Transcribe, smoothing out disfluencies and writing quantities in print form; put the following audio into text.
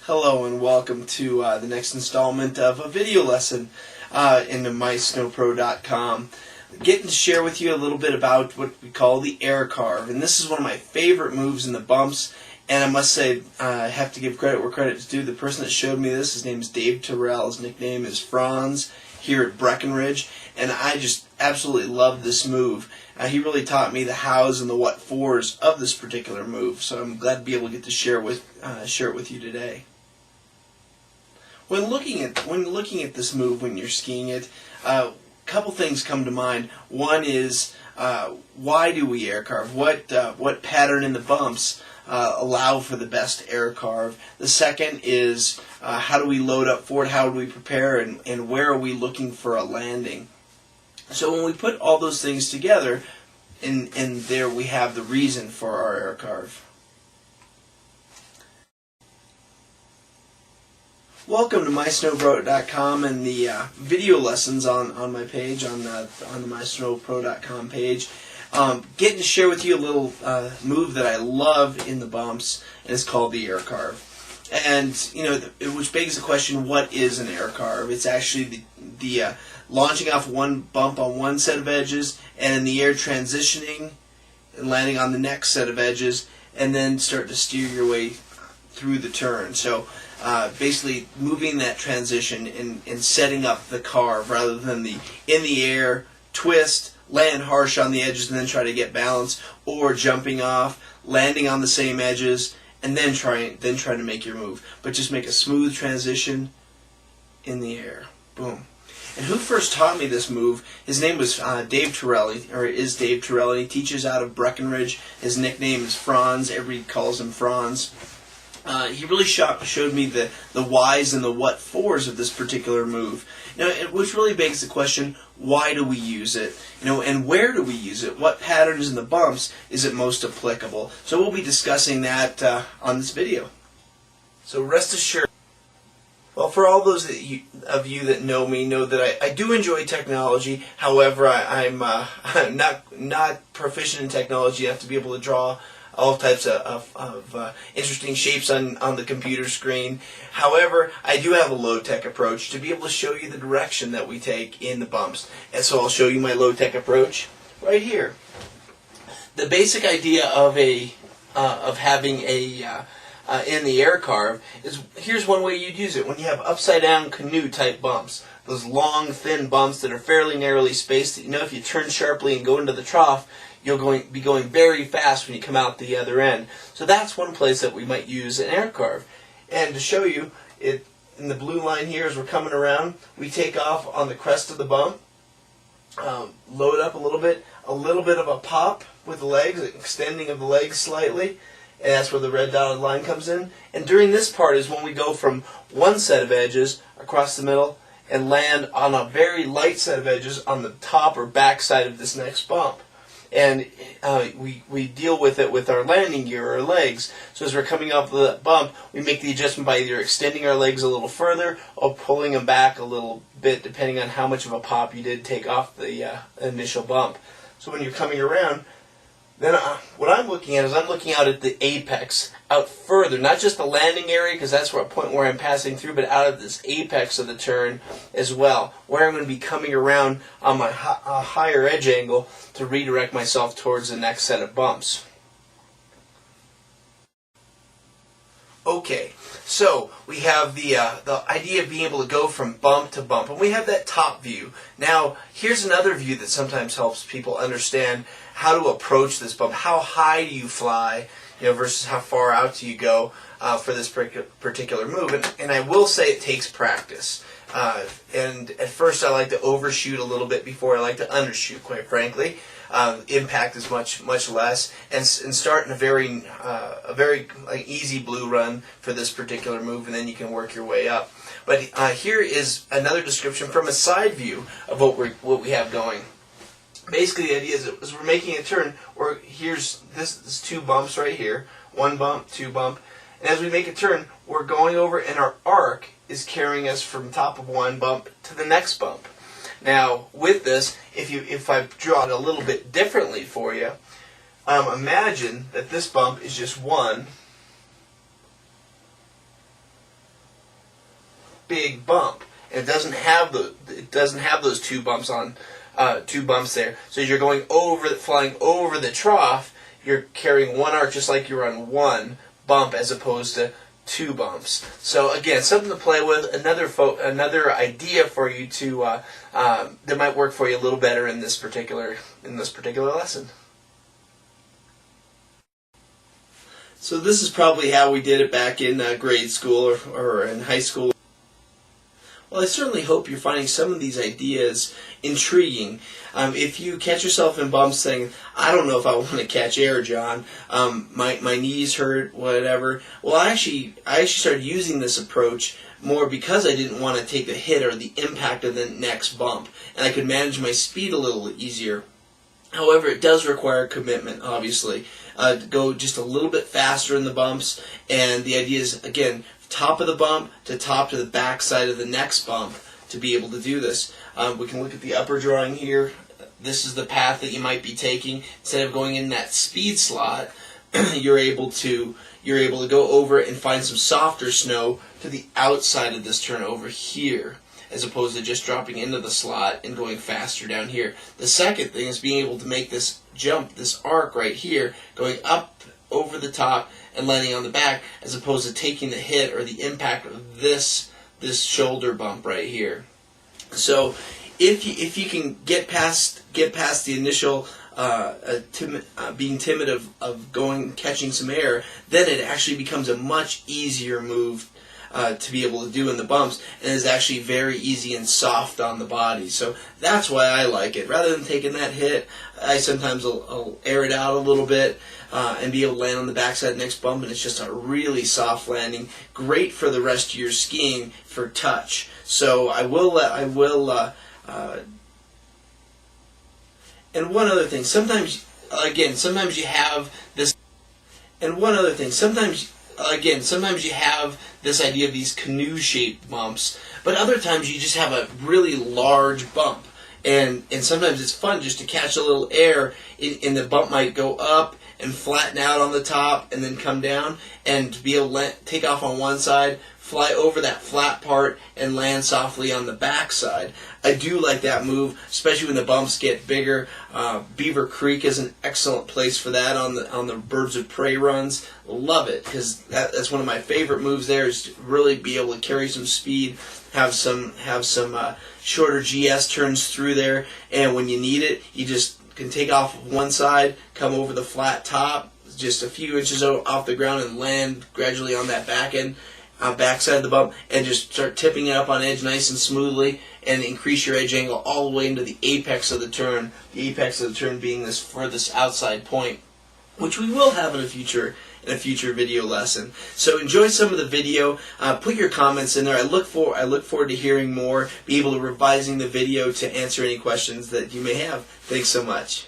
Hello and welcome to the next installment of a video lesson in mysnowpro.com. Getting to share with you a little bit about what we call the Air Carve, and this is one of my favorite moves in the bumps. And I must say, I have to give credit where credit is due. The person that showed me this, his name is Dave Terrell. His nickname is Franz here at Breckenridge, and I just absolutely love this move. He really taught me the hows and the what fors of this particular move, so I'm glad to be able to get to share it with you today. When looking at this move, when you're skiing it, a couple things come to mind. One is why do we air carve? What pattern in the bumps allow for the best air carve? The second is how do we load up for it? How do we prepare? And where are we looking for a landing? So when we put all those things together, in there we have the reason for our air carve. Welcome to mysnowpro.com and the video lessons on my page, on the mysnowpro.com page. Getting to share with you a little move that I love in the bumps, and it's called the Air Carve. And which begs the question: what is an air carve? It's actually the launching off one bump on one set of edges, and in the air transitioning and landing on the next set of edges, and then start to steer your way through the turn. So basically moving that transition and setting up the carve rather than the in the air twist, land harsh on the edges and then try to get balance, or jumping off, landing on the same edges, and then trying to make your move. But just make a smooth transition in the air. Boom. And who first taught me this move? His name was Dave Terrell, or is Dave Terrell, and he teaches out of Breckenridge. His nickname is Franz. Everybody calls him Franz. He really showed me the whys and the what fors of this particular move. Which really begs the question: why do we use it? And where do we use it? What patterns in the bumps is it most applicable? So we'll be discussing that on this video. So rest assured. Well, for all those of you that know me, know that I do enjoy technology. However, I'm not proficient in technology enough to be able to draw all types of interesting shapes on the computer screen. However, I do have a low-tech approach to be able to show you the direction that we take in the bumps. And so I'll show you my low-tech approach right here. The basic idea of having a in the air carve is, here's one way you'd use it. When you have upside-down canoe type bumps, those long, thin bumps that are fairly narrowly spaced, if you turn sharply and go into the trough, you'll be going very fast when you come out the other end. So that's one place that we might use an air carve. And to show you it in the blue line here, as we're coming around, we take off on the crest of the bump, load up a little bit of a pop with the legs, extending of the legs slightly, and that's where the red dotted line comes in. And during this part is when we go from one set of edges across the middle and land on a very light set of edges on the top or back side of this next bump. And we deal with it with our landing gear, or legs. So as we're coming up the bump, we make the adjustment by either extending our legs a little further or pulling them back a little bit, depending on how much of a pop you did take off the initial bump. So when you're coming around, then what I'm looking at is I'm looking out at the apex, out further, not just the landing area, because that's where a point where I'm passing through, but out of this apex of the turn as well, where I'm going to be coming around on my higher edge angle to redirect myself towards the next set of bumps. Okay, so we have the idea of being able to go from bump to bump, and we have that top view. Now, here's another view that sometimes helps people understand how to approach this bump. How high do you fly, versus how far out do you go for this particular move? And I will say it takes practice. And at first I like to overshoot a little bit before I like to undershoot, quite frankly. Impact is much less, and start in a very easy blue run for this particular move, and then you can work your way up. But here is another description from a side view of what we have going. Basically, the idea is as we're making a turn, here's this two bumps right here, one bump, two bump, and as we make a turn, we're going over, and our arc is carrying us from top of one bump to the next bump. Now, with this, if I draw it a little bit differently for you, imagine that this bump is just one, big bump. And it doesn't have those two bumps there. So as you're flying over the trough, you're carrying one arc just like you're on one bump as opposed to two bumps. So again, something to play with. Another idea for you to that might work for you a little better in this particular lesson. So this is probably how we did it back in grade school or in high school. Well, I certainly hope you're finding some of these ideas intriguing. If you catch yourself in bumps saying, I don't know if I want to catch air, John, my knees hurt, whatever. Well, I actually started using this approach more because I didn't want to take the hit or the impact of the next bump, and I could manage my speed a little easier. However, it does require commitment, obviously, to go just a little bit faster in the bumps, and the idea is, again, top of the bump to the back side of the next bump to be able to do this. We can look at the upper drawing here. This is the path that you might be taking. Instead of going in that speed slot, you're able to go over and find some softer snow to the outside of this turn over here, as opposed to just dropping into the slot and going faster down here. The second thing is being able to make this jump, this arc right here, going up over the top and landing on the back, as opposed to taking the hit or the impact of this shoulder bump right here. So if you can get past the initial being timid of catching some air, then it actually becomes a much easier move to be able to do in the bumps, and is actually very easy and soft on the body. So that's why I like it. Rather than taking that hit, I sometimes I'll air it out a little bit and be able to land on the backside of the next bump, and it's just a really soft landing. Great for the rest of your skiing for touch. So and one other thing, sometimes you have this, sometimes you have this idea of these canoe-shaped bumps, but other times you just have a really large bump, and sometimes it's fun just to catch a little air, and the bump might go up and flatten out on the top and then come down, and to be able to take off on one side, fly over that flat part, and land softly on the back side. I do like that move, especially when the bumps get bigger. Beaver Creek is an excellent place for that on the birds of prey runs. Love it, because that's one of my favorite moves there, is to really be able to carry some speed, have some shorter GS turns through there, and when you need it, you just can take off one side, come over the flat top, just a few inches off the ground, and land gradually on that backside of the bump, and just start tipping it up on edge nice and smoothly, and increase your edge angle all the way into the apex of the turn. The apex of the turn being this furthest outside point, which we will have in a future video lesson. So enjoy some of the video. Put your comments in there. I look forward to hearing more. Be able to revising the video to answer any questions that you may have. Thanks so much.